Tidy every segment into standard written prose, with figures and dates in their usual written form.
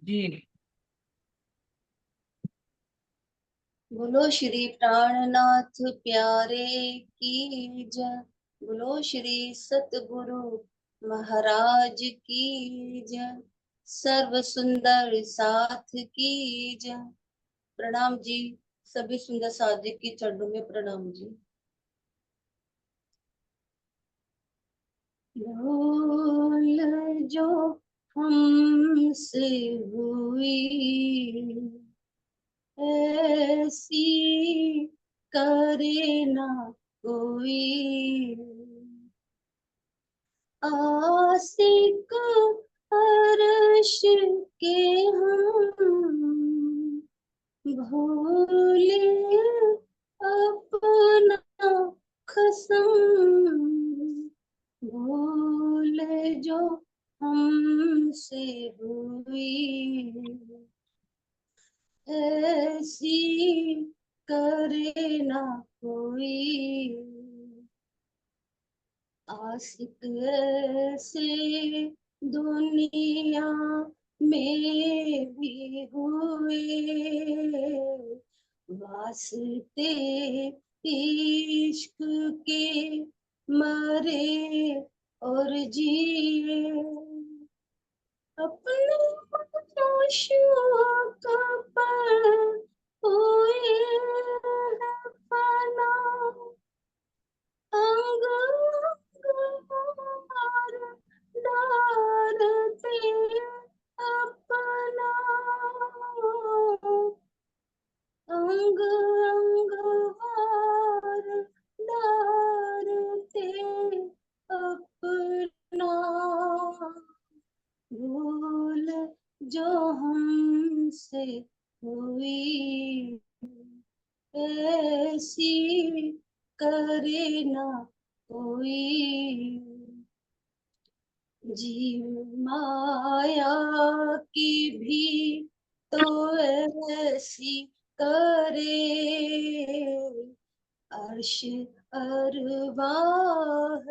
जी। बोलो श्री प्राणनाथ प्यारे की जय। बोलो श्री सतगुरु महाराज की जय। सर्व सुंदर साथ की जय। प्रणाम जी। सभी सुंदर साधिक की चरणों में प्रणाम जी। भूल जो हमसे हुई ऐसी करे ना कोई। आशिक अर्श के हम भूले अपना कसम। भूल जो हमसे हुई ऐसी करे ना कोई। आशिक ऐसे दुनिया में भी हुए वास्ते इश्क के मरे और जिए। अपने शौक पर हुए हैं फना। अंग अंग डालते अपना। अंग अंग हार डालते अपना। भूल जो हमसे हुई ऐसी करे ना कोई। जीव माया की भी तो ऐसी करे। अर्श अरवाह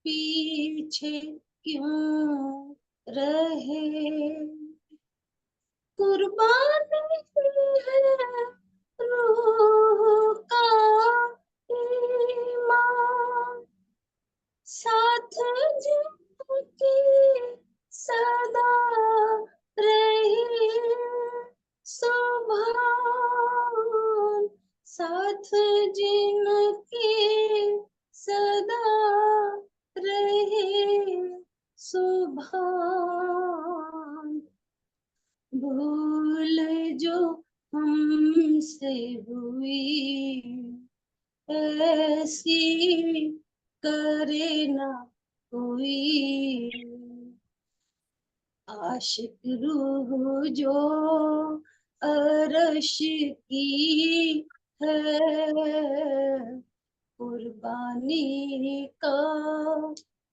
पीछे क्यों रहे। कुर्बानी है रूह का ईमान। साथ जिनकी सदा रही सुभान। साथ जिनकी सदा रहे सुभान। भूल जो हमसे हुई ऐसी करे ना कोई। आशिक रूह जो अरश की है कुर्बानी का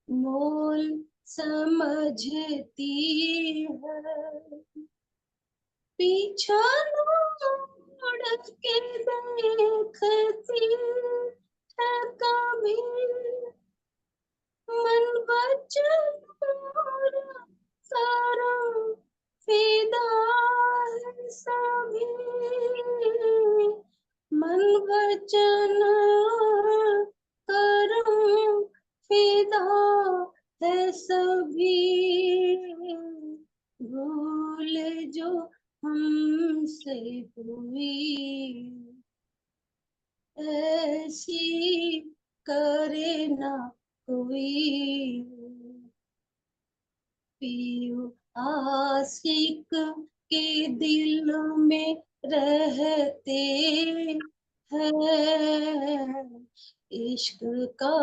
मोल समझती है। पीछा मुड़ के देखती है कभी। मन वचन और कर्म फिदा है सभी। मन वचन और कर्म फिदा है सभी। भूल जो हमसे हुई ऐसी करे ना कोई। पियो आशिक के दिल में रहते हैं इश्क का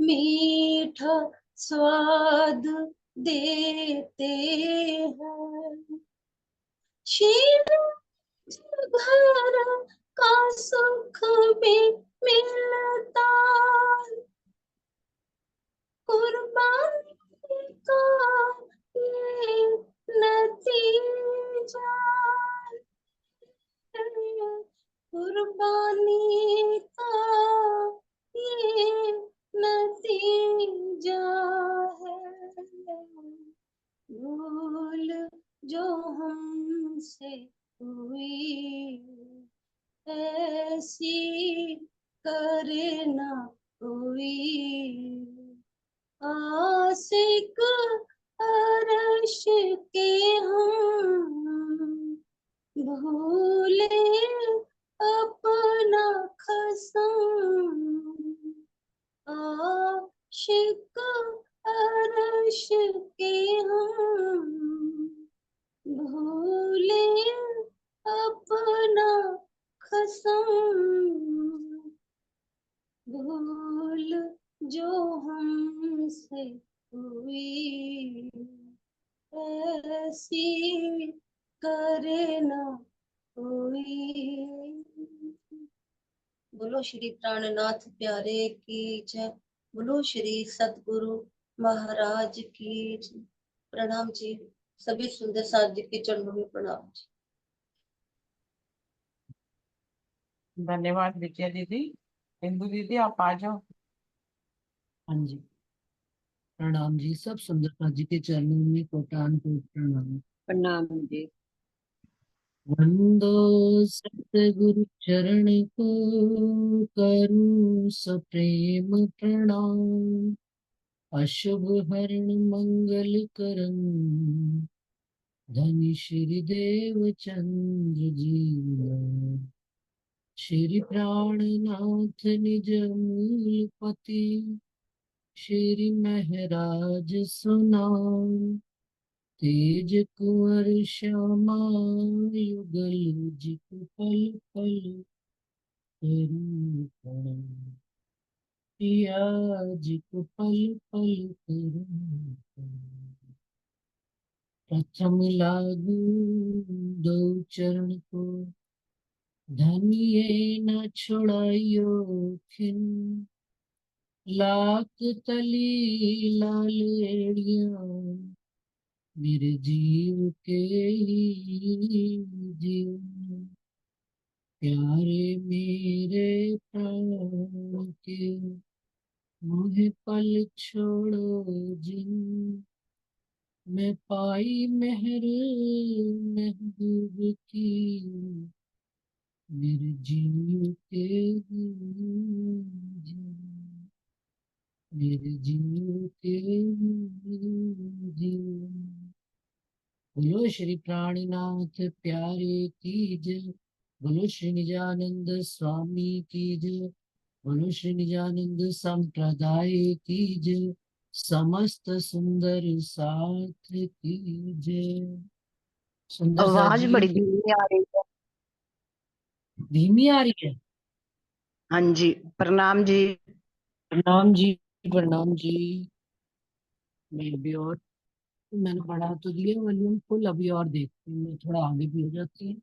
मीठा स्वाद देते हैं। शीर घर का सुख भी मिलता कुर्बानी का ये नतीजा है। कुर्बानी का ये नतीजा है। भूल जो हमसे हुई, ऐसी करे ना कोई। आशिक अरश के हम भूले अपना कसम। आशिक अरश के हम भूले अपना कसम। भूल जो हमसे हुई, ऐसी करे ना कोई। बोलो श्री प्राणनाथ प्यारे की जय। बोलो श्री सतगुरु महाराज की जय। प्रणाम जी। सभी सुंदर साथ जी के चरणों में प्रणाम जी। धन्यवाद विजय दीदी। इंदु दीदी आप आ जाओ। हाँ जी, प्रणाम जी। सब सुंदरता जी के चरणों में कोटान कोट प्रणाम। प्रणाम जी। वंदो सतगुरु चरण को, करूं सप्रेम प्रणाम। अशुभ हरण मंगल करन, धनी श्री देव चंद्र जी। श्री प्राणनाथ निज मूल पति, श्री महराज सुनाम। तेज कुंवर श्यामा युगल जित पल पल करूं प्रणाम। पिया जित पल पल करूं प्रणाम। प्रथम लागू दो चरण को, धनिये न छोड़ाइयो खिन। लाख तली लाल एड़िया, मेरे जीव के ही जीव। प्यारे मेरे प्राण के, मोहे पल छोड़ो जिन। मैं पाई मेहर महबूब की, मेरे जीव के ही जीव। मेरे जीव के ही जीव। बोलो श्री प्राणनाथ प्यारे की जय। बोलो श्री निजानंद स्वामी की जय। बोलो श्री निजानंद संप्रदाय की जय। समस्त सुंदर साथ की जय। सुंदर साथ आवाज जी बड़ी धीमी आ रही है। धीमी आ रही है। हाँ जी, प्रणाम जी। प्रणाम जी। प्रणाम जी। मैं भी और मैंने बढ़ा तो दिया वॉल्यूम फुल, अभी और देखती हूँ, मैं थोड़ा आगे भी हो जाती है।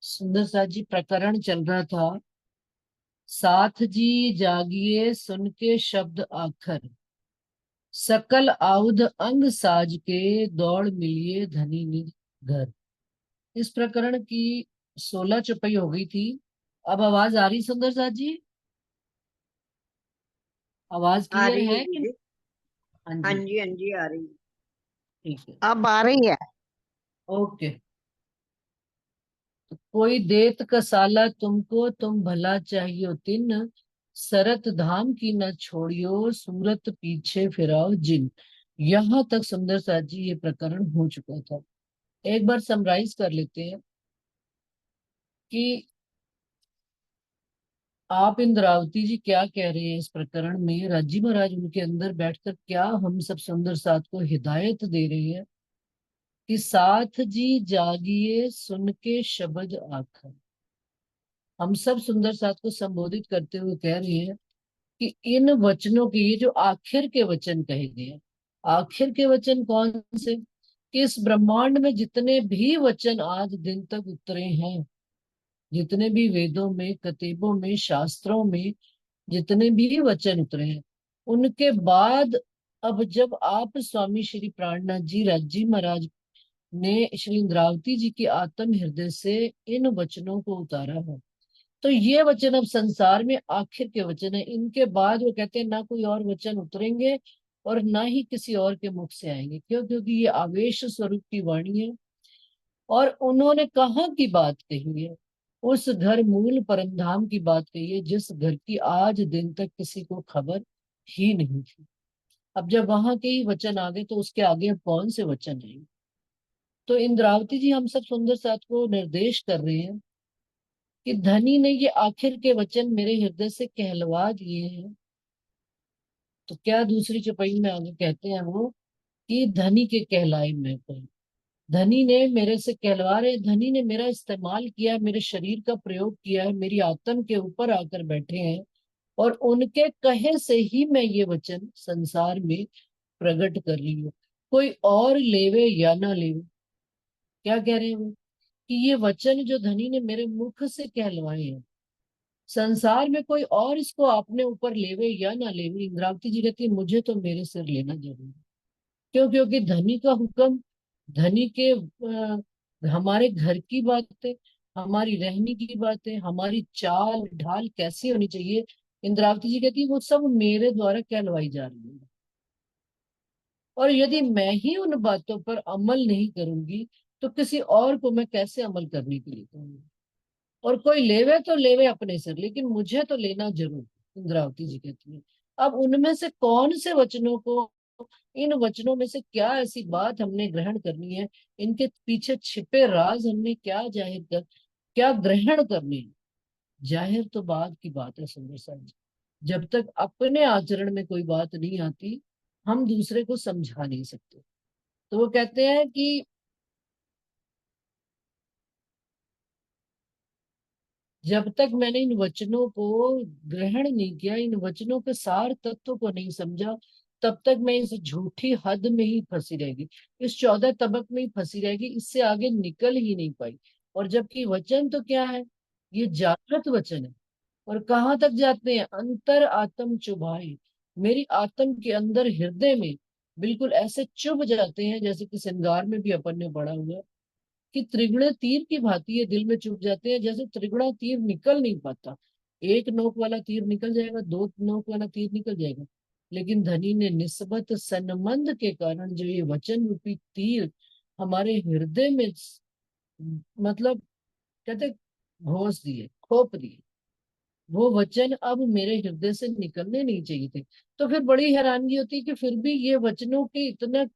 सुंदर साथ जी प्रकरण चल रहा था, साथ जी जागिए सुन के शब्द आखर। सकल आउध अंग साज के, दौड़ मिलिए धनी निज घर। इस प्रकरण की 16 चुपाई हो गई थी। अब आवाज आ रही सुंदर साथ जी? आवाज आ क्लियर रही है है कि? दीदी। हाँ हाँ जी, जी, हाँ जी, आ रही है। ठीक है, अब आ रही है। ओके। कोई देत कसाला तुमको, तुम भला चाहियो तिन। सरत धाम की न छोड़ियो, सूरत पीछे फिराओ जिन। यहां तक सुंदर साथ जी ये प्रकरण हो चुका था। एक बार समराइज कर लेते हैं कि आप इंद्रावती जी क्या कह रहे हैं इस प्रकरण में। राजी महाराज उनके अंदर बैठकर क्या हम सब सुंदर साथ को हिदायत दे रहे हैं कि साथ जी जागिए सुन के शब्द आखर। हम सब सुंदर साथ को संबोधित करते हुए कह रहे हैं कि इन वचनों के, ये जो आखिर के वचन कहे गए हैं, आखिर के वचन कौन से? कि इस ब्रह्मांड में जितने भी वचन आज दिन तक उतरे हैं, जितने भी वेदों में, कतीबों में, शास्त्रों में जितने भी वचन उतरे हैं, उनके बाद अब जब आप स्वामी श्री प्राणनाथ जी राजी महाराज ने श्री इंद्रावती जी के आत्म हृदय से इन वचनों को उतारा है, तो ये वचन अब संसार में आखिर के वचन है। इनके बाद वो कहते हैं ना कोई और वचन उतरेंगे और ना ही किसी और के मुख से आएंगे। क्यों? क्योंकि ये आवेश स्वरूप की वाणी है और उन्होंने कहाँ की बात कही है? उस घर मूल परमधाम की बात कही है जिस घर की आज दिन तक किसी को खबर ही नहीं थी। अब जब वहां के ही वचन आ गए तो उसके आगे अब कौन से वचन आएंगे? तो इंद्रावती जी हम सब सुंदर साथ को निर्देश कर रहे हैं कि धनी ने ये आखिर के वचन मेरे हृदय से कहलवा दिए हैं। तो क्या दूसरी चौपाई में आगे कहते हैं वो कि धनी के कहलाए मैं कोई। धनी ने मेरे से कहलवा रहे, धनी ने मेरा इस्तेमाल किया है, मेरे शरीर का प्रयोग किया है, मेरी आत्म के ऊपर आकर बैठे हैं और उनके कहे से ही मैं ये वचन संसार में प्रकट कर रही हूँ। कोई और लेवे या ना लेवे, क्या कह रहे हैं वो कि ये वचन जो धनी ने मेरे मुख से कहलवाए हैं, संसार में कोई और इसको अपने ऊपर लेवे या ना लेवे, इंद्रावती जी कहती है मुझे तो मेरे सिर लेना जरूरी है। क्यों? क्योंकि धनी का हुक्म, धनी के हमारे घर की बातें, हमारी रहने की बातें, हमारी चाल ढाल कैसी होनी चाहिए, इंद्रावती जी कहती है वो सब मेरे द्वारा कहलवाई जा रही है। और यदि मैं ही उन बातों पर अमल नहीं करूंगी तो किसी और को मैं कैसे अमल करने के लिए कहूंगी? और कोई लेवे तो लेवे अपने सिर, लेकिन मुझे तो लेना जरूर, इंद्रावती जी कहती है। अब उनमें से कौन से वचनों को, इन वचनों में से क्या ऐसी बात हमने ग्रहण करनी है, इनके पीछे छिपे राज हमने क्या ग्रहण करने हैं? जाहिर तो बाद की बात है सुंदर साहब जी। जब तक अपने आचरण में कोई बात नहीं आती हम दूसरे को समझा नहीं सकते। तो वो कहते हैं कि जब तक मैंने इन वचनों को ग्रहण नहीं किया, इन वचनों के सार तत्व को नहीं समझा, तब तक मैं इस झूठी हद में ही फंसी रहेगी, इस 14 तबक में ही फंसी रहेगी, इससे आगे निकल ही नहीं पाई। और जबकि वचन तो क्या है, ये जागृत वचन है। और कहाँ तक जाते हैं? अंतर आत्म चुभाए, मेरी आत्म के अंदर हृदय में बिल्कुल ऐसे चुभ जाते हैं, जैसे कि श्रृंगार में भी अपन ने पढ़ा हुआ है कि त्रिगुणे तीर की भांति ये दिल में चुभ जाते हैं, जैसे त्रिगुणा तीर निकल नहीं पाता। एक नोक वाला तीर निकल जाएगा, दो नोक वाला तीर निकल जाएगा, लेकिन धनी ने निस्बत सन्मंद के कारण जो ये वचन रूपी तीर हमारे हृदय में मतलब कहते घोंस दिए, खोप दिए, वो वचन अब मेरे हृदय से निकलने नहीं चाहिए थे। तो फिर बड़ी हैरानगी होती है कि फिर भी ये वचनों के इतना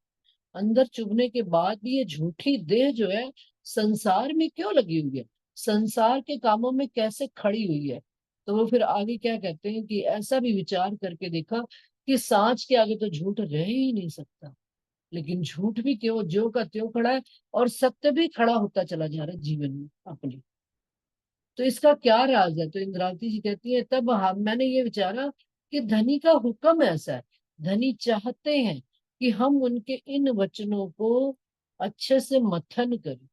अंदर चुभने के बाद भी ये झूठी देह जो है संसार में क्यों लगी हुई है, संसार के कामों में कैसे खड़ी हुई है? तो वो फिर आगे क्या कहते हैं कि ऐसा भी विचार करके देखा कि सांच के आगे तो झूठ रह ही नहीं सकता, लेकिन झूठ भी क्यों ज्यों का त्यों खड़ा है और सत्य भी खड़ा होता चला जा रहा है जीवन में अपने। तो इसका क्या राज है? तो इंद्रावती जी कहती है तब हम मैंने ये विचारा कि धनी का हुक्म ऐसा है, धनी चाहते हैं कि हम उनके इन वचनों को अच्छे से मथन करें,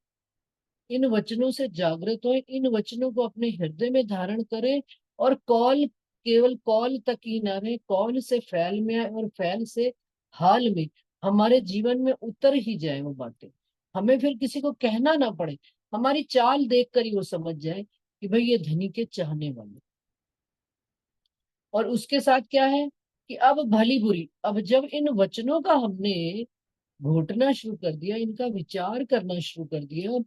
इन वचनों से जागृत हो, इन वचनों को अपने हृदय में धारण करें और कौल, केवल कौल तक ही ना रहे, कौल से फैल में आए और फैल से हाल में हमारे जीवन में उतर ही जाए वो बातें, हमें फिर किसी को कहना ना पड़े, हमारी चाल देखकर ही वो समझ जाए कि भाई ये धनी के चाहने वाले। और उसके साथ क्या है कि अब भली बुरी, अब जब इन वचनों का हमने घोटना शुरू कर दिया, इनका विचार करना शुरू कर दिया,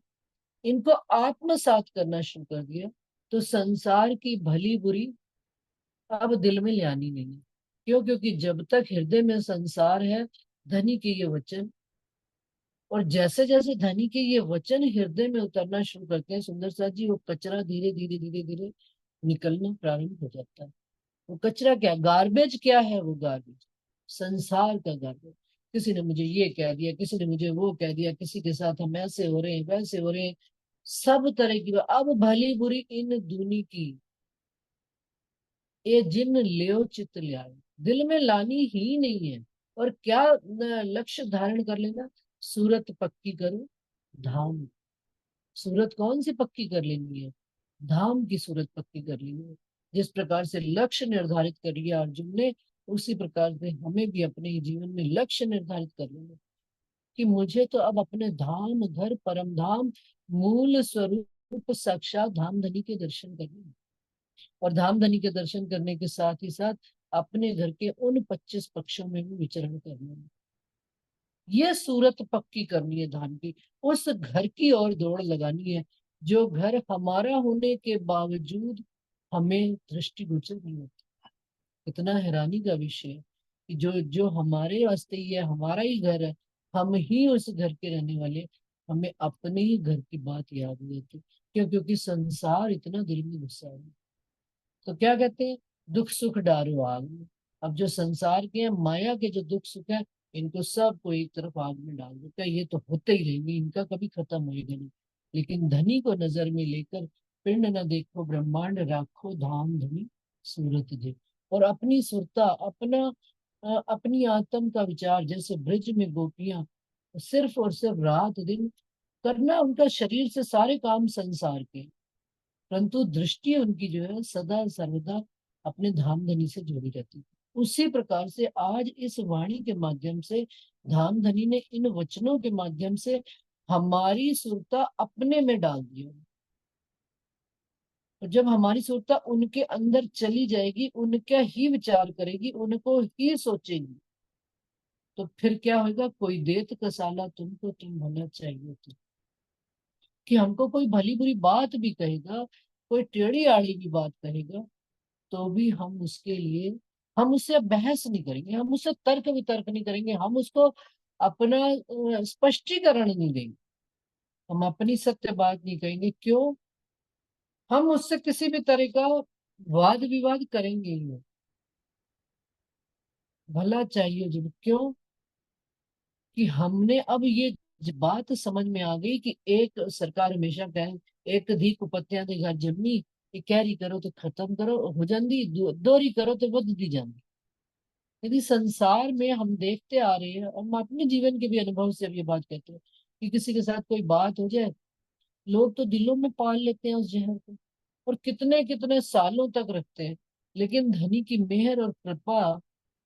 इनको आत्मसात करना शुरू कर दिया, तो संसार की भली बुरी अब दिल में लानी नहीं है। क्यों? क्योंकि जब तक हृदय में संसार है, धनी के ये वचन, और जैसे जैसे धनी के ये वचन हृदय में उतरना शुरू करते हैं सुंदर साथ जी, वो कचरा धीरे धीरे धीरे धीरे निकलना प्रारंभ हो जाता है। वो कचरा क्या, गार्बेज क्या है? वो गार्बेज संसार का गार्बेज। किसी ने मुझे ये कह दिया, किसी ने मुझे वो कह दिया, किसी के साथ हम ऐसे हो रहे हैं वैसे हो रहे हैं, सब तरह की अब भली बुरी इन दूनी की ये जिन लियो चित लियाए, दिल में लानी ही नहीं है। और क्या लक्ष्य धारण कर लेना, सूरत पक्की करो धाम। सूरत कौन सी पक्की कर लेनी है? धाम की सूरत पक्की कर लेनी है। जिस प्रकार से लक्ष्य निर्धारित कर लिया अर्जुन ने, उसी प्रकार से हमें भी अपने जीवन में लक्ष्य निर्धारित कर लेना कि मुझे तो अब अपने धाम, घर, परम धाम, मूल स्वरूप साक्षात धाम धनी के दर्शन करने हैं। और धाम धनी के दर्शन करने के साथ ही साथ अपने घर के उन 25 पक्षों में भी विचरण करना है। ये सूरत पक्की करनी है धाम की, उस घर की ओर दौड़ लगानी है जो घर हमारा होने के बावजूद हमें दृष्टिगोचर नहीं होता। इतना हैरानी का विषय है कि जो जो हमारे वास्ते ही है, हमारा ही घर है, हम ही उस घर के रहने वाले, हमें अपने ही घर की बात याद नहीं होती। क्यों? क्योंकि संसार इतना दिल में घुसा है। तो क्या कहते हैं, दुख सुख डारो आग में। अब जो संसार के हैं, माया के जो दुख सुख है, इनको सबको एक तरफ आग में डाल देता है। ये तो होते ही रहेंगे, इनका कभी खत्म होएगा नहीं। लेकिन धनी को नजर में लेकर पिंड न देखो ब्रह्मांड राखो धाम धनी सूरत दे। और अपनी सुरता, अपनी आत्म का विचार, जैसे ब्रज में गोपियां सिर्फ और सिर्फ रात दिन करना उनका शरीर से सारे काम संसार के, परंतु दृष्टि उनकी जो है सदा सर्वदा अपने धाम धनी से जुड़ी रहती है। उसी प्रकार से आज इस वाणी के माध्यम से धाम धनी ने इन वचनों के माध्यम से हमारी सुरता अपने में डाल दिया। और जब हमारी सुरता उनके अंदर चली जाएगी, उनका ही विचार करेगी, उनको ही सोचेगी, तो फिर क्या होगा, कोई देत कसाला तुमको तुम भला चाहिए तो। कि हमको कोई भली बुरी बात भी कहेगा, कोई टेढ़ी आड़ी भी बात कहेगा, तो भी हम उसके लिए, हम उससे बहस नहीं करेंगे, हम उससे तर्क वितर्क नहीं करेंगे, हम उसको अपना स्पष्टीकरण नहीं देंगे, हम अपनी सत्य बात नहीं कहेंगे। क्यों? हम उससे किसी भी तरह का वाद विवाद करेंगे ही नहीं। भला चाहिए जब, क्यों? कि हमने अब ये बात समझ में आ गई कि एक सरकार हमेशा कहे, एक धी कुपत्तियां दे घर जमनी, ये कैरी करो तो खत्म करो हो जाती, दोरी करो तो बदती जाती। यदि संसार में हम देखते आ रहे हैं, हम अपने जीवन के भी अनुभव से अब ये बात कहते हैं कि किसी के साथ कोई बात हो जाए, लोग तो दिलों में पाल लेते हैं उस जहर को, और कितने कितने सालों तक रखते हैं। लेकिन धनी की मेहर और कृपा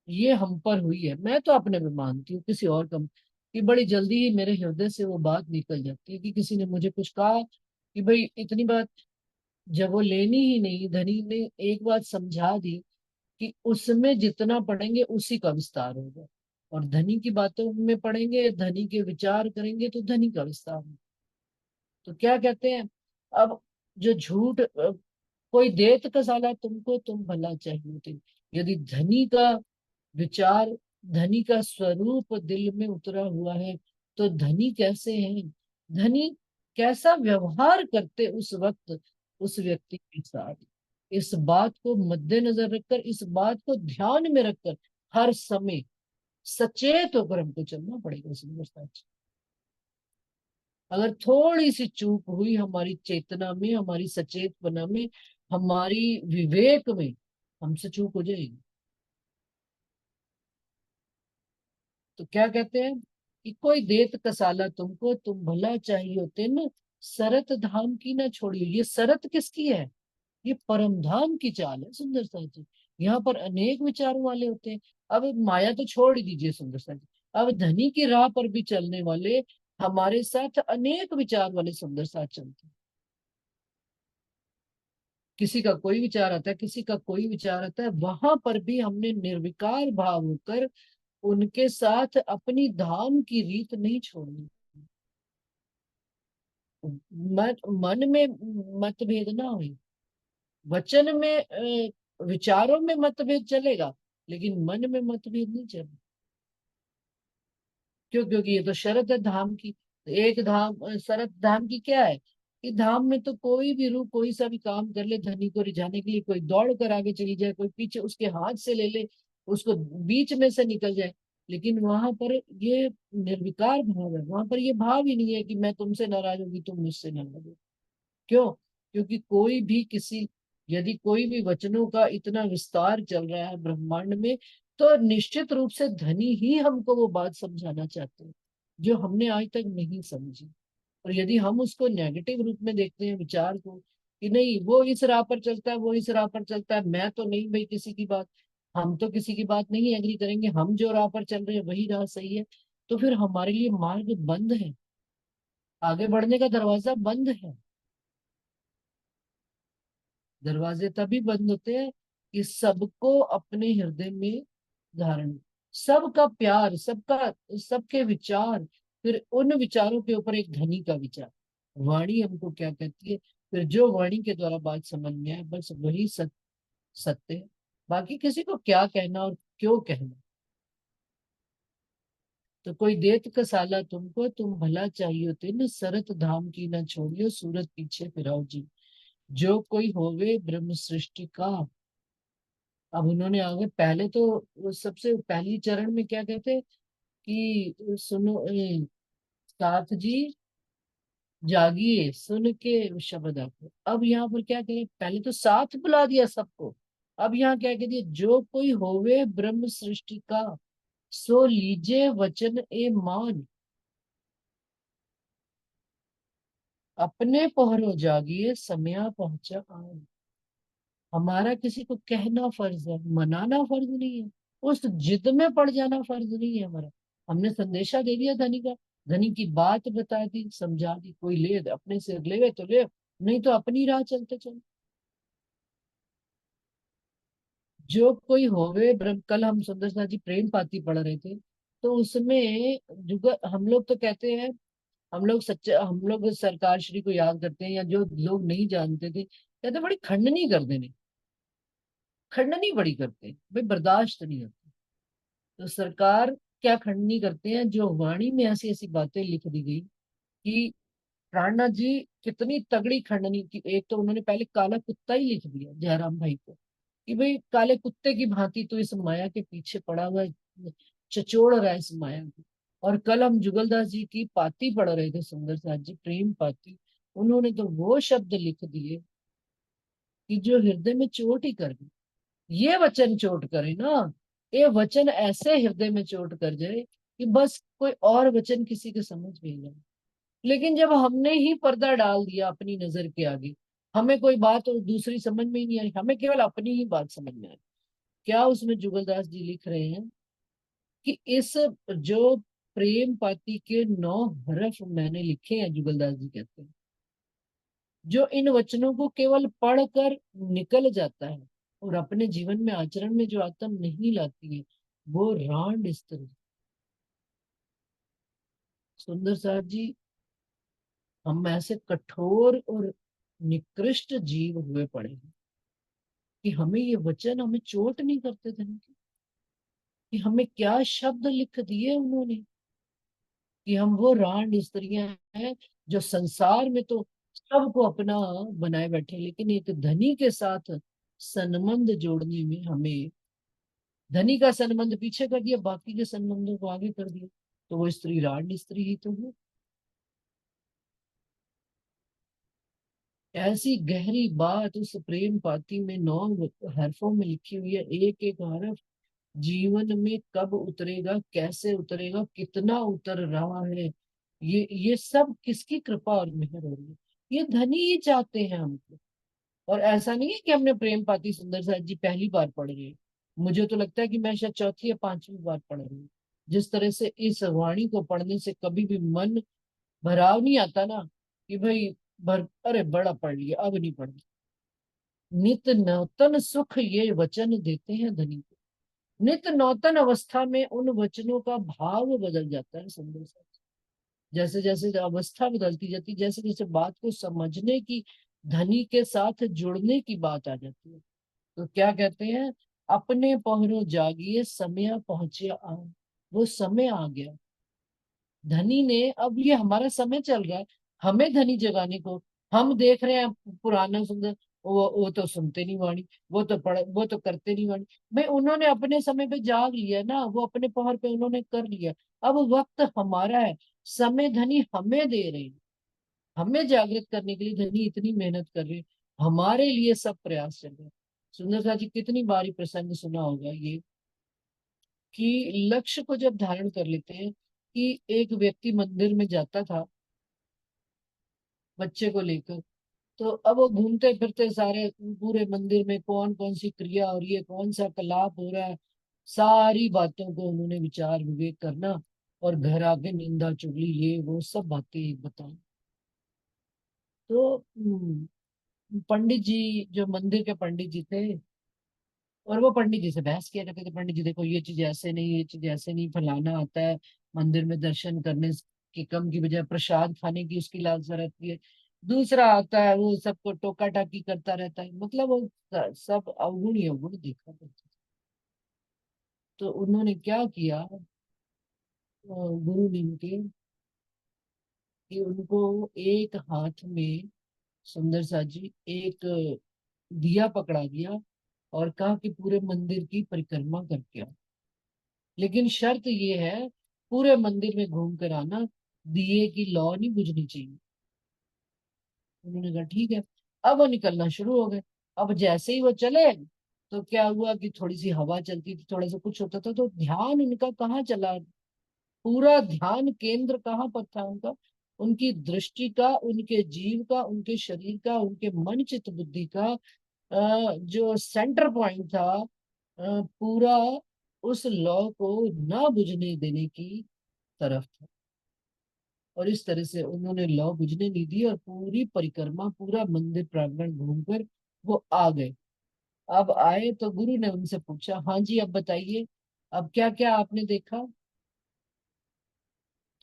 ये हम पर हुई है, मैं तो अपने में मानती हूँ, किसी और का कि बड़ी जल्दी ही मेरे हृदय से वो बात निकल जाती है कि किसी ने मुझे कुछ कहा कि भाई इतनी बात, जब वो लेनी ही नहीं, धनी ने एक बात समझा दी कि उसमें जितना पढ़ेंगे उसी का विस्तार होगा, और धनी की बातों में पढ़ेंगे, धनी के विचार करेंगे तो धनी का विस्तार होगा। तो क्या कहते हैं, अब जो झूठ कोई देत कसाला तुमको तुम भला चाहिए थे। यदि धनी का विचार, धनी का स्वरूप दिल में उतरा हुआ है, तो धनी कैसे हैं, धनी कैसा व्यवहार करते उस वक्त उस व्यक्ति के साथ, इस बात को मद्देनजर रखकर, इस बात को ध्यान में रखकर हर समय सचेत होकर हमको चलना पड़ेगा। सुंदर, अगर थोड़ी सी चूक हुई हमारी चेतना में, हमारी सचेतना में, हमारी विवेक में, हमसे चूक हो जाएगी। तो क्या कहते हैं कि कोई देत कसाला तुमको तुम भला चाहिए तेन, सरत धाम की ना छोड़ियो। ये सरत किसकी है? ये परम धाम की चाल है सुंदर सा जी। यहाँ पर अनेक विचारों वाले होते हैं। अब माया तो छोड़ ही दीजिए सुंदर सा जी, अब धनी की राह पर भी चलने वाले हमारे साथ अनेक विचार वाले सुंदर साथ चलते हैं। किसी का कोई विचार आता है, किसी का कोई विचार आता है, वहां पर भी हमने निर्विकार भाव होकर उनके साथ अपनी धाम की रीत नहीं छोड़नी। मन में मतभेद ना हो, वचन में विचारों में मतभेद चलेगा, लेकिन मन में मतभेद नहीं चलेगा। क्यों? क्योंकि ये तो शरत है धाम की। एक धाम, शरत धाम की क्या है कि धाम में तो कोई भी रूह कोई सा भी काम कर ले, धनी को रिझाने के लिए, कोई दौड़ कर आगे चली जाए, कोई पीछे उसके हाथ से ले ले, उसको बीच में से निकल जाए, लेकिन वहां पर ये निर्विकार भाव है। वहां पर ये भाव ही नहीं है कि मैं तुमसे नाराज होगी, तुम मुझसे नाराज हो। क्यों? क्योंकि कोई भी किसी, यदि कोई भी वचनों का इतना विस्तार चल रहा है ब्रह्मांड में, तो निश्चित रूप से धनी ही हमको वो बात समझाना चाहते हैं जो हमने आज तक नहीं समझी। और यदि हम उसको नेगेटिव रूप में देखते हैं विचार को कि नहीं वो इस राह पर चलता है, वो इस राह पर चलता है, मैं तो नहीं भाई किसी की बात, हम तो किसी की बात नहीं एग्री करेंगे, हम जो राह पर चल रहे हैं वही राह सही है, तो फिर हमारे लिए मार्ग बंद है, आगे बढ़ने का दरवाजा बंद है। दरवाजे तभी बंद होते हैं कि सबको अपने हृदय में धारण, सबका प्यार, सबका, सबके विचार, फिर उन विचारों के ऊपर एक धनी का विचार। वाणी हमको क्या कहती है, फिर जो वाणी के द्वारा बात समझ में आए बस वही सत्य है। बाकी किसी को क्या कहना और क्यों कहना। तो कोई देत कसाला तुमको, तुम भला चाहिए होते न सरत धाम की न छोड़ियो, सूरत पीछे फिराओ जी। जो कोई होवे ब्रह्म सृष्टि का। अब उन्होंने आगे पहले तो वो सबसे पहली चरण में क्या कहते कि सुनो साथ जी जागिए सुन के शब्द आपको। अब यहाँ पर क्या करें, पहले तो साथ बुला दिया सबको, अब यहाँ क्या कह दिया, जो कोई होवे ब्रह्म सृष्टि का, सो लीजे वचन ए मान, अपने पहरो जागिए समया पहुंचा आन। हमारा किसी को कहना फर्ज है, मनाना फर्ज नहीं है, उस जिद में पड़ जाना फर्ज नहीं है हमारा। हमने संदेशा दे दिया धनी का, धनी की बात बता दी, समझा दी, कोई ले अपने से ले तो ले, नहीं तो अपनी राह चलते चलो। जो कोई होवे ब्रह्म, कल हम सुंदर सा जी प्रेम पाती पढ़ रहे थे, तो उसमें जुग हम लोग तो कहते हैं, हम लोग सच्चा, हम लोग सरकार श्री को याद करते हैं, या जो लोग नहीं जानते थे कहते बड़ी खंडनी कर देने, खंडनी बड़ी करते हैं भाई, बर्दाश्त नहीं होती। तो सरकार क्या खंडनी करते हैं, जो वाणी में ऐसी ऐसी बातें लिख दी गई कि प्राणनाथ जी कितनी तगड़ी खंडनी की। एक तो उन्होंने पहले काला कुत्ता ही लिख दिया जयराम भाई को, कि भाई काले कुत्ते की भांति तो इस माया के पीछे पड़ा हुआ है, चचोड़ रहा है इस माया को। और कल हम जुगलदास जी की पाती पढ़ रहे थे, सुंदर साथ जी प्रेम पाती, उन्होंने तो वो शब्द लिख दिए कि जो हृदय में चोट ही कर गए। ये वचन चोट करे ना, ये वचन ऐसे हृदय में चोट कर जाए कि बस कोई और वचन किसी के समझ में ही ना आए। लेकिन जब हमने ही पर्दा डाल दिया अपनी नजर के आगे, हमें कोई बात और दूसरी समझ में ही नहीं आई, हमें केवल अपनी ही बात समझ में आई। क्या उसमें जुगलदास जी लिख रहे हैं कि इस जो प्रेम पाती के 9 हरफ मैंने लिखे हैं, जुगलदास जी कहते हैं, जो इन वचनों को केवल पढ़कर निकल जाता है और अपने जीवन में आचरण में जो आत्म नहीं लाती है, वो रांड स्त्री। सुंदर साथ जी, हम ऐसे कठोर और निकृष्ट जीव हुए पड़े हैं कि हमें ये वचन हमें चोट नहीं करते थे कि हमें क्या शब्द लिख दिए उन्होंने, कि हम वो रांड स्त्रियां हैं जो संसार में तो सबको अपना बनाए बैठे, लेकिन एक धनी के साथ संबंध जोड़ने में हमें, धनी का संबंध पीछे कर दिया, बाकी के संबंधों को आगे कर दिया, तो वो स्त्री रांड स्त्री ही तो है। ऐसी गहरी बात उस प्रेम पाती में 9 हरफों में लिखी हुई है। एक एक हरफ जीवन में कब उतरेगा, कैसे उतरेगा, कितना उतर रहा है, ये सब किसकी कृपा और मेहर हो रही है। ये धनी ही चाहते हैं हमको। और ऐसा नहीं है कि हमने प्रेम पाती सुंदर साथ जी पहली बार पढ़ रहे हैं, मुझे तो लगता है कि मैं शायद चौथी या पांचवी बार पढ़ रही हूँ। जिस तरह से इस वाणी को पढ़ने से कभी भी मन भराव नहीं आता ना, कि भाई भर अरे बड़ा पढ़ लिया अब नहीं पढ़ना। नित नौतन सुख ये वचन देते हैं धनी को। नित नौतन अवस्था में उन वचनों का भाव बदल जाता है सुंदर सा। जैसे जैसे अवस्था बदलती जाती, जैसे जैसे बात को समझने की, धनी के साथ जुड़ने की बात आ जाती है, तो क्या कहते हैं, अपने पहरो जागिए समय पहुंचे आ। वो समय आ गया, धनी ने, अब ये हमारा समय चल रहा है हमें धनी जगाने को। हम देख रहे हैं पुराना सुंदर, वो तो सुनते नहीं वाणी, वो तो करते नहीं वाणी। भाई उन्होंने अपने समय पे जाग लिया ना, वो अपने पहर पे उन्होंने कर लिया। अब वक्त हमारा है, समय धनी हमें दे रहे हैं, हमें जागृत करने के लिए धनी इतनी मेहनत कर रहे हैं, हमारे लिए सब प्रयास चल रहे हैं। सुंदर सा जी कितनी बारी प्रसंग सुना होगा ये, कि लक्ष्य को जब धारण कर लेते हैं, कि एक व्यक्ति मंदिर में जाता था बच्चे को लेकर, तो अब वो घूमते फिरते सारे पूरे मंदिर में कौन कौन सी क्रिया हो रही है, कौन सा कलाप हो रहा है, सारी बातों को उन्होंने विचार विवेक करना, और घर आके निंदा चुगली ये वो सब बातें बताई। तो पंडित जी, जो मंदिर के पंडित जी थे, और वो पंडित जी से बहस किया करते थे। पंडित जी देखो ये चीज ऐसे नहीं, ये चीज ऐसे नहीं, फलाना आता है मंदिर में दर्शन करने की कम की बजाय प्रसाद खाने की उसकी लालसा रहती है। दूसरा आता है वो सबको टोका टाकी करता रहता है, मतलब वो सब अवगुण ही अवगुण देखा करते थे। तो उन्होंने क्या किया, गुरु ने उनके, कि उनको एक हाथ में, सुंदर सा जी, एक दिया पकड़ा दिया और कहा कि पूरे मंदिर की परिक्रमा करके आओ, लेकिन शर्त ये है पूरे मंदिर में घूम कर आना, दिए की लौ नहीं बुझनी चाहिए। उन्होंने कहा ठीक है। अब वो निकलना शुरू हो गए। अब जैसे ही वो चले तो क्या हुआ कि थोड़ी सी हवा चलती थी, थोड़ा सा कुछ होता था, तो ध्यान उनका कहाँ चला, पूरा ध्यान केंद्र कहाँ पर था उनका, उनकी दृष्टि का, उनके जीव का, उनके शरीर का, उनके मन चित्त बुद्धि का जो सेंटर पॉइंट था, पूरा उस लौ को न बुझने देने की तरफ था। और इस तरह से उन्होंने लौ बुझने नहीं दी और पूरी परिक्रमा, पूरा मंदिर प्रांगण घूमकर वो आ गए। अब आए तो गुरु ने उनसे पूछा, हाँ जी अब बताइए, अब क्या क्या आपने देखा।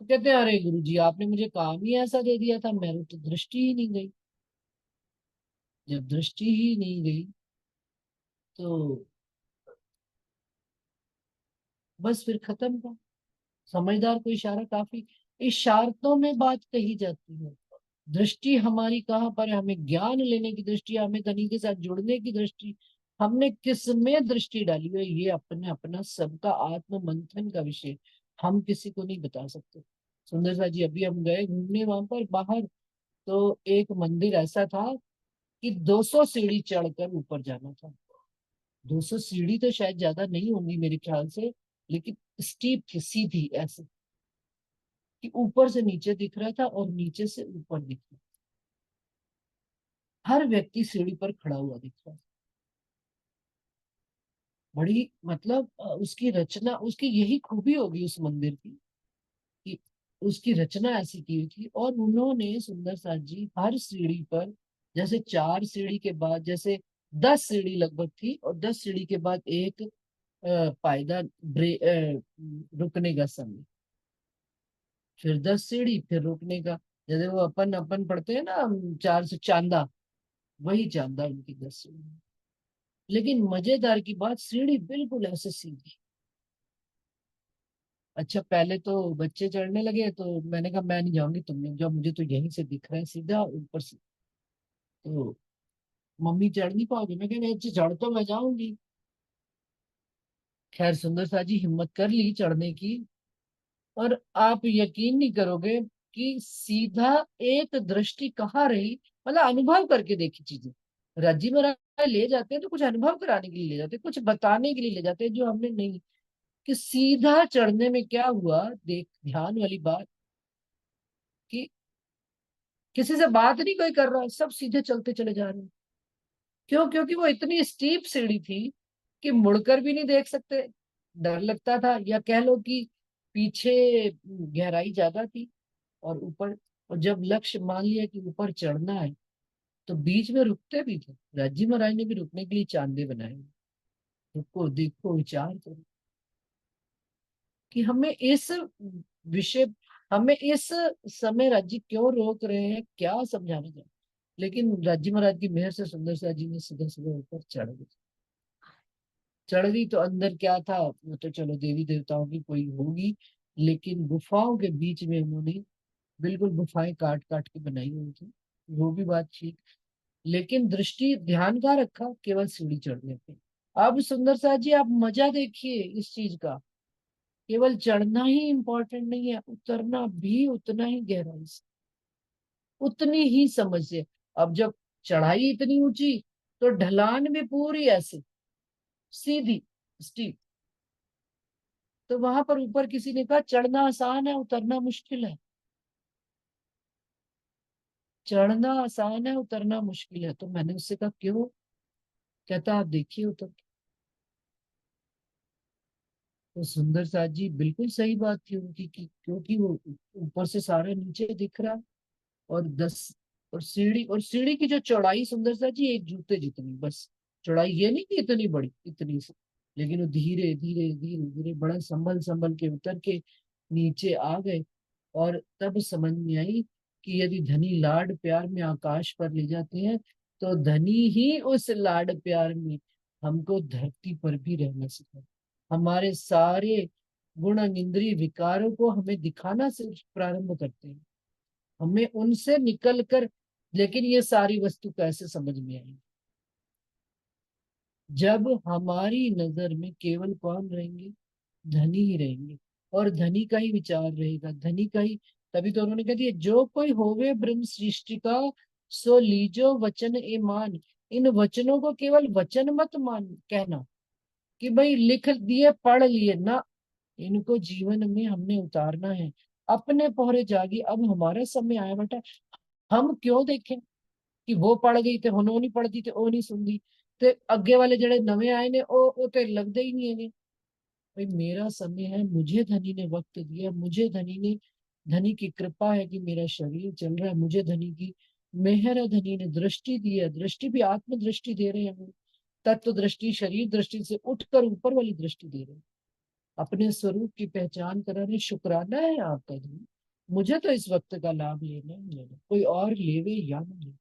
तो कहते हैं अरे गुरु जी आपने मुझे काम ही ऐसा दे दिया था, मेरी तो दृष्टि ही नहीं गई। जब दृष्टि ही नहीं गई तो बस फिर खत्म था। समझदार को इशारा काफी, इशारतों में बात कही जाती है। दृष्टि हमारी कहाँ पर है, हमें ज्ञान लेने की दृष्टि, हमें धनी के साथ जुड़ने की दृष्टि, हमने किस में दृष्टि डाली है, ये अपने अपना सबका आत्म मंथन का विषय, हम किसी को नहीं बता सकते। सुंदर सा जी अभी हम गए घूमने वहां पर बाहर, तो एक मंदिर ऐसा था कि 200 सीढ़ी चढ़कर ऊपर जाना था। 200 सीढ़ी तो शायद ज्यादा नहीं होंगी मेरे ख्याल से, लेकिन स्टीप थी, सीधी ऐसे कि ऊपर से नीचे दिख रहा था और नीचे से ऊपर दिख रहा था। हर व्यक्ति सीढ़ी पर खड़ा हुआ दिख रहा था। बड़ी मतलब उसकी रचना, उसकी यही खूबी होगी उस मंदिर की कि उसकी रचना ऐसी की हुई थी। और उन्होंने सुंदर साथ जी हर सीढ़ी पर, जैसे 4 सीढ़ी के बाद, जैसे 10 सीढ़ी लगभग थी और 10 सीढ़ी के बाद एक पायदान, रुकने का समय, फिर 10 सीढ़ी, फिर रुकने का। जैसे वो अपन अपन पढ़ते हैं ना 4 से चांदा, वही चांदा उनकी 10 सीढ़ी। लेकिन मजेदार की बात, सीढ़ी बिल्कुल ऐसे सीधी। अच्छा पहले तो बच्चे चढ़ने लगे तो मैंने कहा मैं नहीं जाऊंगी, तुम लोग जाओ, मुझे तो यहीं से दिख रहा है सीधा ऊपर से। तो मम्मी चढ़ नहीं पाओगे, मैं कहा अच्छा चढ़ तो मैं जाऊंगी। खैर सुंदर सा जी हिम्मत कर ली चढ़ने की, और आप यकीन नहीं करोगे कि सीधा एक दृष्टि कहाँ रही, मतलब अनुभव करके देखी चीजें। राजी महाराज ले जाते हैं तो कुछ अनुभव कराने के लिए ले जाते हैं, कुछ बताने के लिए ले जाते हैं जो हमने नहीं, कि सीधा चढ़ने में क्या हुआ, देख ध्यान वाली बात, कि किसी से बात नहीं कोई कर रहा, सब सीधे चलते चले जा रहे हैं। क्यों? क्योंकि वो इतनी स्टीप सीढ़ी थी कि मुड़कर भी नहीं देख सकते, डर लगता था, या कह लो कि पीछे गहराई ज्यादा थी और ऊपर, और जब लक्ष्य मान लिया कि ऊपर चढ़ना है तो बीच में रुकते भी थे। राजी महाराज ने भी रुकने के लिए चांदे बनाए, रुको देखो विचार करो कि हमें इस विषय, हमें इस समय राज्य क्यों रोक रहे हैं, क्या समझाना चाहते हैं। लेकिन राज्य महाराज की मेहर से सुंदर सा जी ने सीधा सीधा ऊपर चढ़ गए। चढ़ गई तो अंदर क्या था, वो तो चलो देवी देवताओं की कोई होगी, लेकिन गुफाओं के बीच में उन्होंने बिल्कुल गुफाएं काट काट के बनाई हुई थी, वो भी बात ठीक। लेकिन दृष्टि ध्यान का रखा केवल सीढ़ी चढ़ने पे। अब सुंदर सा जी आप मजा देखिए इस चीज का, केवल चढ़ना ही इंपॉर्टेंट नहीं है, उतरना भी उतना ही गहराई से, उतनी ही समझ से। अब जब चढ़ाई इतनी ऊंची तो ढलान भी पूरी ऐसे सीधी स्टीप, तो वहां पर ऊपर किसी ने कहा चढ़ना आसान है उतरना मुश्किल है। चढ़ना आसान है उतरना मुश्किल है, तो मैंने उससे कहा क्यों, कहता आप देखिए उतर के। तो सुंदर साथ जी बिल्कुल सही बात थी उनकी, कि क्योंकि वो ऊपर से सारा नीचे दिख रहा, और 10 और सीढ़ी की जो चौड़ाई सुंदर सा जी एक जूते जितनी, बस चौड़ाई, ये नहीं कि इतनी बड़ी, इतनी सी। लेकिन वो धीरे धीरे धीरे धीरे बड़ा संभल संभल के उतर के नीचे आ गए। और तब समझ में आई कि यदि धनी लाड प्यार में आकाश पर ले जाते हैं, तो धनी ही उस लाड प्यार में हमको धरती पर भी रहना सिखाए। हमारे सारे गुण इंद्रिय विकारों को हमें दिखाना से प्रारंभ करते हैं, हमें उनसे निकल कर। लेकिन ये सारी वस्तु कैसे समझ में आई? जब हमारी नजर में केवल कौन रहेंगे? धनी ही रहेंगे, और धनी का ही विचार रहेगा, धनी का ही। तभी तो उन्होंने कह दिया, जो कोई होवे ब्रह्म सृष्टि का, सो लीजो वचन ए मान। इन वचनों को केवल वचन मत मान कहना कि भाई लिख दिए पढ़ लिए ना, इनको जीवन में हमने उतारना है। अपने पोहरे जागी, अब हमारा समय आया बेटा। हम क्यों देखें कि वो पढ़ गई थे, उन्होंने नहीं पढ़ती थे, वो नहीं सुनती, ते अगे वाले जड़े नवे आए ने ओ ते लगते ही नहीं है। भाई मेरा समय है, मुझे धनी ने वक्त दिया, मुझे धनी की कृपा है कि मेरा शरीर चल रहा है, मुझे धनी की मेहर है, धनी ने दृष्टि दी है, दृष्टि भी आत्म दृष्टि दे रहे हैं हमें। तत्व दृष्टि, शरीर दृष्टि से उठकर ऊपर वाली दृष्टि दे रहे हैं, अपने स्वरूप की पहचान करा रहे। शुक्राना है आपका धनी, मुझे तो इस वक्त का लाभ लेना ही लेना, कोई और लेवे या ना ले।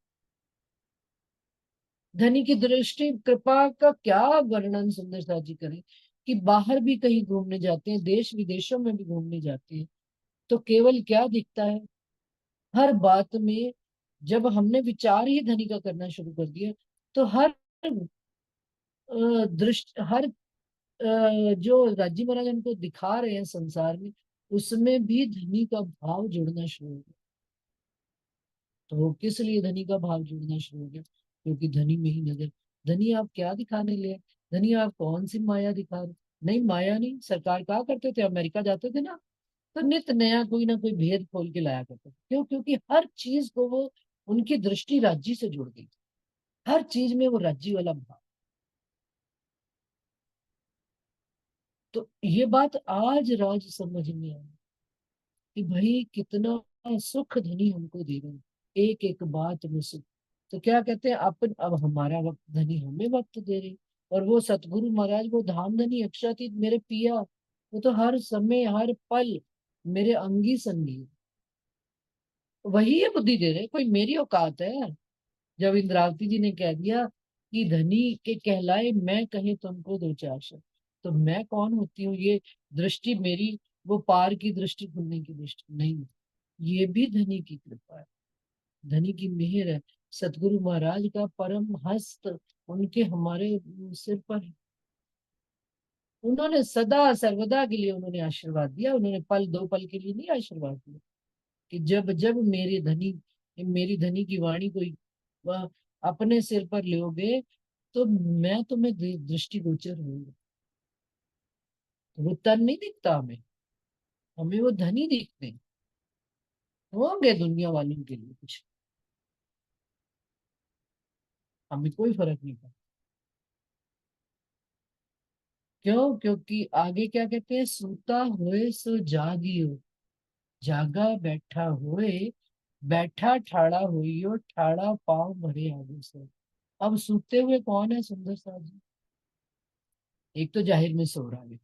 धनी की दृष्टि कृपा का क्या वर्णन सुंदर सा जी करें, कि बाहर भी कहीं घूमने जाते हैं, देश विदेशों में भी घूमने जाते हैं, तो केवल क्या दिखता है हर बात में? जब हमने विचार ही धनी का करना शुरू कर दिया, तो हर दृष्टि, हर जो राजी महाराज हमको दिखा रहे हैं संसार में, उसमें भी धनी का भाव जुड़ना शुरू हो गया। तो वो किस लिए धनी का भाव जुड़ना शुरू हो गया? क्योंकि धनी में ही नजर। धनी आप क्या दिखाने ले आए? धनी आप कौन सी माया दिखा रहे? नहीं, माया नहीं। सरकार क्या करते थे, अमेरिका जाते थे ना, तो नित नया कोई ना कोई भेद खोल के लाया करते थे। क्यों? क्योंकि हर चीज को वो, उनकी दृष्टि राज्य से जुड़ गई, हर चीज में वो राज्य वाला भाव। तो ये बात आज राज समझ में आई कि भाई कितना सुख धनी हमको दे रहे हैं, एक एक बात में सुख। तो क्या कहते हैं, अपन अब हमारा वक्त धनी हमें वक्त दे रहे। और वो सतगुरु महाराज, वो धाम धनी अक्षातीत मेरे पिया, वो तो हर समय हर पल मेरे अंगी संगी है। वही ये बुद्धि दे रहे, कोई मेरी औकात है? जब इंद्रावती जी ने कह दिया कि धनी के कहलाए मैं कहे तुमको दो चार शब्द, तो मैं कौन होती हूँ? ये दृष्टि मेरी वो पार की दृष्टि, खुलने की दृष्टि नहीं, ये भी धनी की कृपा है, धनी की मेहर है। सतगुरु महाराज का परम हस्त उनके हमारे सिर पर है। उन्होंने सदा सर्वदा के लिए उन्होंने आशीर्वाद दिया, उन्होंने पल दो पल के लिए नहीं आशीर्वाद दिया कि जब जब मेरी धनी की वाणी कोई वह अपने सिर पर लोगे, तो मैं तुम्हें दृष्टिगोचर होंगे। तो वो तन नहीं दिखता हमें, हमें वो धनी दिखते हैं। होंगे दुनिया वालों के लिए कुछ, हमें कोई फर्क नहीं पड़ता। क्यों? क्योंकि आगे क्या कहते हैं, सूता हुए सो जागियो, जागा बैठा हुए, बैठा ठाड़ा हुइयो, ठाड़ा पाँव भरे आगे से। अब सूते हुए कौन है सुंदर सा जी? एक तो जाहिर में सो रहा है,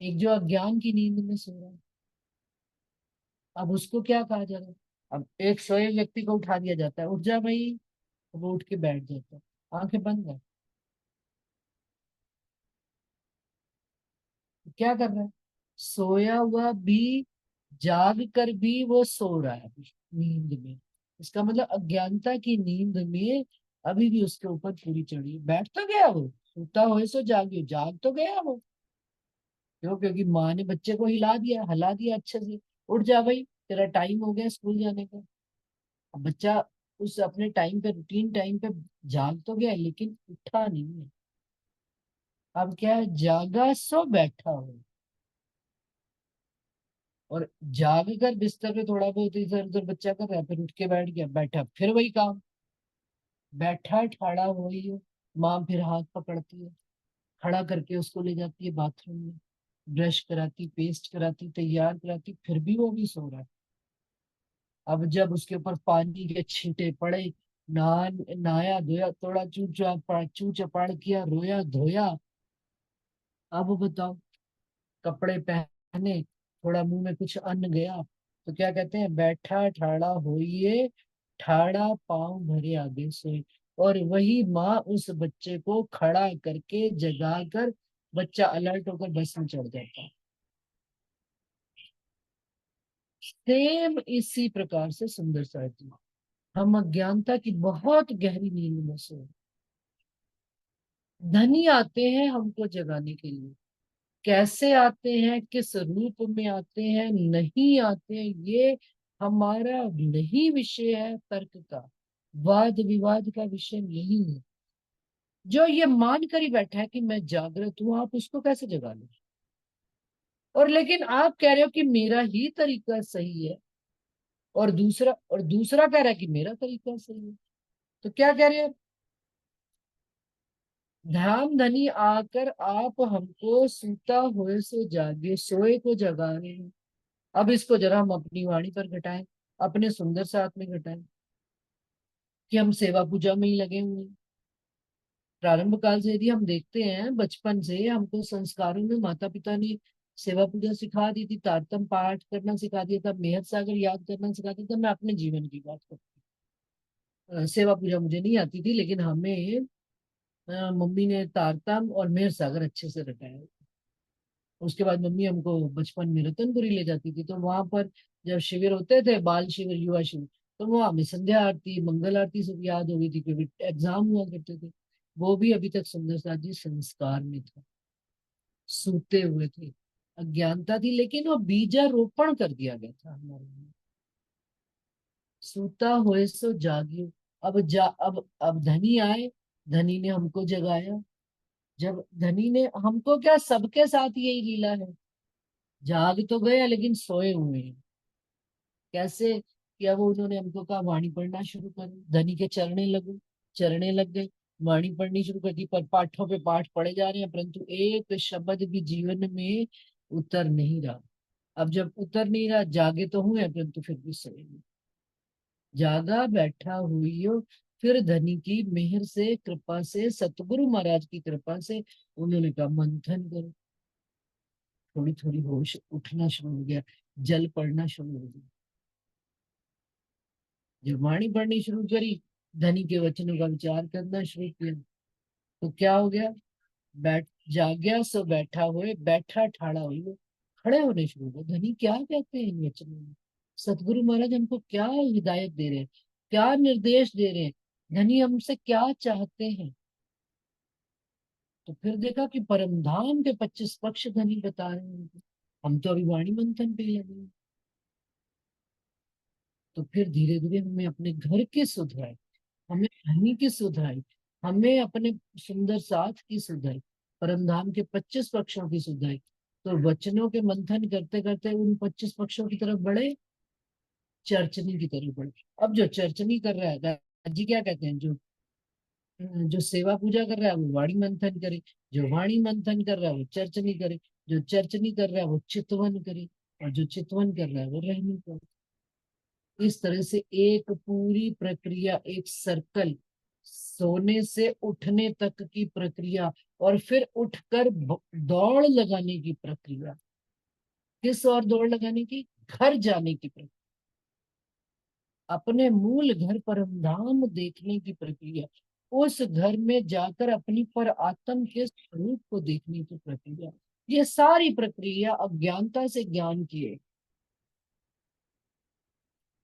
एक जो अज्ञान की नींद में सो रहा है। अब उसको क्या कहा जा रहा है? अब एक सोए व्यक्ति को उठा दिया जाता है, उठ जा भाई, वो उठ के बैठ जाता है, आंखें बंद है, क्या कर रहा है? सोया हुआ भी, जाग कर भी वो सो रहा है अभी नींद में। इसका मतलब अज्ञानता की नींद में अभी भी उसके ऊपर पूरी चढ़ी है। बैठ तो गया वो, सोता हुए सो जागियो, जाग तो गया वो। क्यों? क्योंकि माँ ने बच्चे को हिला दिया अच्छे से, उठ जा भाई, तेरा टाइम हो गया स्कूल जाने का। अब बच्चा उस अपने टाइम पे, रूटीन टाइम पे जाग तो गया, लेकिन उठा नहीं है। अब क्या है, जागा सो बैठा हो। और जाग कर बिस्तर पे थोड़ा बहुत इधर उधर बच्चा कर रहा है, फिर उठ के बैठ गया, बैठा फिर वही काम, बैठा ठाड़ा वही हो। माँ फिर हाथ पकड़ती है, खड़ा करके उसको ले जाती है बाथरूम में, ब्रश कराती, पेस्ट कराती, तैयार कराती, फिर भी वो भी सो रहा है। अब जब उसके ऊपर पानी के छींटे पड़े, नहाया धोया, थोड़ा चू चपाड़ किया, रोया धोया, अब बताओ, कपड़े पहने, थोड़ा मुंह में कुछ अन्न गया, तो क्या कहते हैं, बैठा ठाड़ा होइए, ठाड़ा पांव भरे आगे सोए। और वही माँ उस बच्चे को खड़ा करके जगा कर, बच्चा अलर्ट होकर बस में चढ़ जाता है। सेम इसी प्रकार से सुंदर साहित्य, हम अज्ञानता की बहुत गहरी नींद में सोए। धनी आते हैं हमको जगाने के लिए, कैसे आते हैं, किस रूप में आते हैं, नहीं आते हैं, ये हमारा नहीं विषय है, तर्क का, वाद विवाद का विषय नहीं है। जो ये मान कर ही बैठा है कि मैं जागृत हूं, आप उसको कैसे जगा लो? और लेकिन आप कह रहे हो कि मेरा ही तरीका सही है, और दूसरा कह रहा है कि मेरा तरीका सही है। तो क्या कह रहे हैं? ध्यान धनी आकर आप हमको सूता हुए से जागे, सोए को जगा रहे हैं। अब इसको जरा हम अपनी वाणी पर घटाएं, अपने सुंदर साथ में घटाएं कि हम सेवा पूजा में ही लगे हुए हैं। प्रारंभ काल से यदि हम देखते हैं, बचपन से हमको संस्कारों में माता पिता ने सेवा पूजा सिखा दी थी, तारतम पाठ करना सिखा दिया था, मेहर सागर याद करना सिखा दिया था। मैं अपने जीवन की बात करती हूँ, सेवा पूजा मुझे नहीं आती थी, लेकिन हमें मम्मी ने तारतम और मेहर सागर अच्छे से रटाया। उसके बाद मम्मी हमको बचपन में रतनपुरी ले जाती थी, तो वहां पर जब शिविर होते थे, बाल शिविर, युवा शिविर, तो वहां हमें संध्या आरती, मंगल आरती सब याद हो गई थी, क्योंकि एग्जाम हुआ करते थे। वो भी अभी तक सुंदर साथ जी संस्कार में था, सूते हुए थे, अज्ञानता थी, लेकिन वो बीजारोपण कर दिया गया था हमारे में। सूता हुए सो जागियो। अब धनी आए, धनी ने हमको जगाया। जब धनी ने हमको, क्या सबके साथ यही लीला है, जाग तो गया लेकिन सोए हुए हैं। कैसे किया? वो उन्होंने हमको कहा वाणी पढ़ना शुरू करो, धनी के चरने लग गए, वाणी पढ़नी शुरू कर दी। पर पाठों पे पाठ पढ़े जा रहे हैं, परंतु एक शब्द भी जीवन में उतर नहीं रहा। अब जब उतर नहीं रहा, जागे तो हुए परंतु फिर भी सोए नहीं। जागा बैठा हुई हो, फिर धनी की मेहर से, कृपा से, सतगुरु महाराज की कृपा से उन्होंने कहा मंथन करो। थोड़ी थोड़ी होश उठना शुरू हो गया, जल पड़ना शुरू हो गया। जब वाणी पढ़नी शुरू करी, धनी के वचनों का विचार करना शुरू किया, तो क्या हो गया? बैठ जाग्या सो बैठा हुए, बैठा ठाड़ा हुए, खड़े होने शुरू हो गए। धनी क्या कहते हैं इन वचनों में? सतगुरु महाराज हमको क्या हिदायत दे रहे हैं, क्या निर्देश दे रहे हैं, धनी हमसे क्या चाहते हैं? तो फिर देखा कि परम धाम के 25 पक्ष धनी बता रहे हैं। हम तो अभी वाणी मंथन पे लगे हैं। तो फिर धीरे धीरे हमें अपने घर की सुधाई, हमें धनी की सुधाई, हमें अपने सुंदर साथ की सुधाई, परम धाम के 25 पक्षों की सुधाई। तो वचनों के मंथन करते करते उन 25 पक्षों की तरफ बढ़े, चर्चनी की तरफ बढ़े। अब जो चर्चनी कर रहा है, दादा जी क्या कहते हैं, जो सेवा पूजा कर रहा है वो वाणी मंथन करे, जो वाणी मंथन कर रहा है वो चर्चनी करे, जो चर्चनी कर रहा है वो चितवन करे, और जो चितवन कर रहा है वो रहनी करे। इस तरह से एक पूरी प्रक्रिया, एक सर्कल, सोने से उठने तक की प्रक्रिया, और फिर उठकर दौड़ लगाने की प्रक्रिया। किस और दौड़ लगाने की? घर जाने की प्रक्रिया, अपने मूल घर परम धाम देखने की प्रक्रिया, उस घर में जाकर अपनी पर आत्म के स्वरूप को देखने की प्रक्रिया। ये सारी प्रक्रिया अज्ञानता से ज्ञान की है।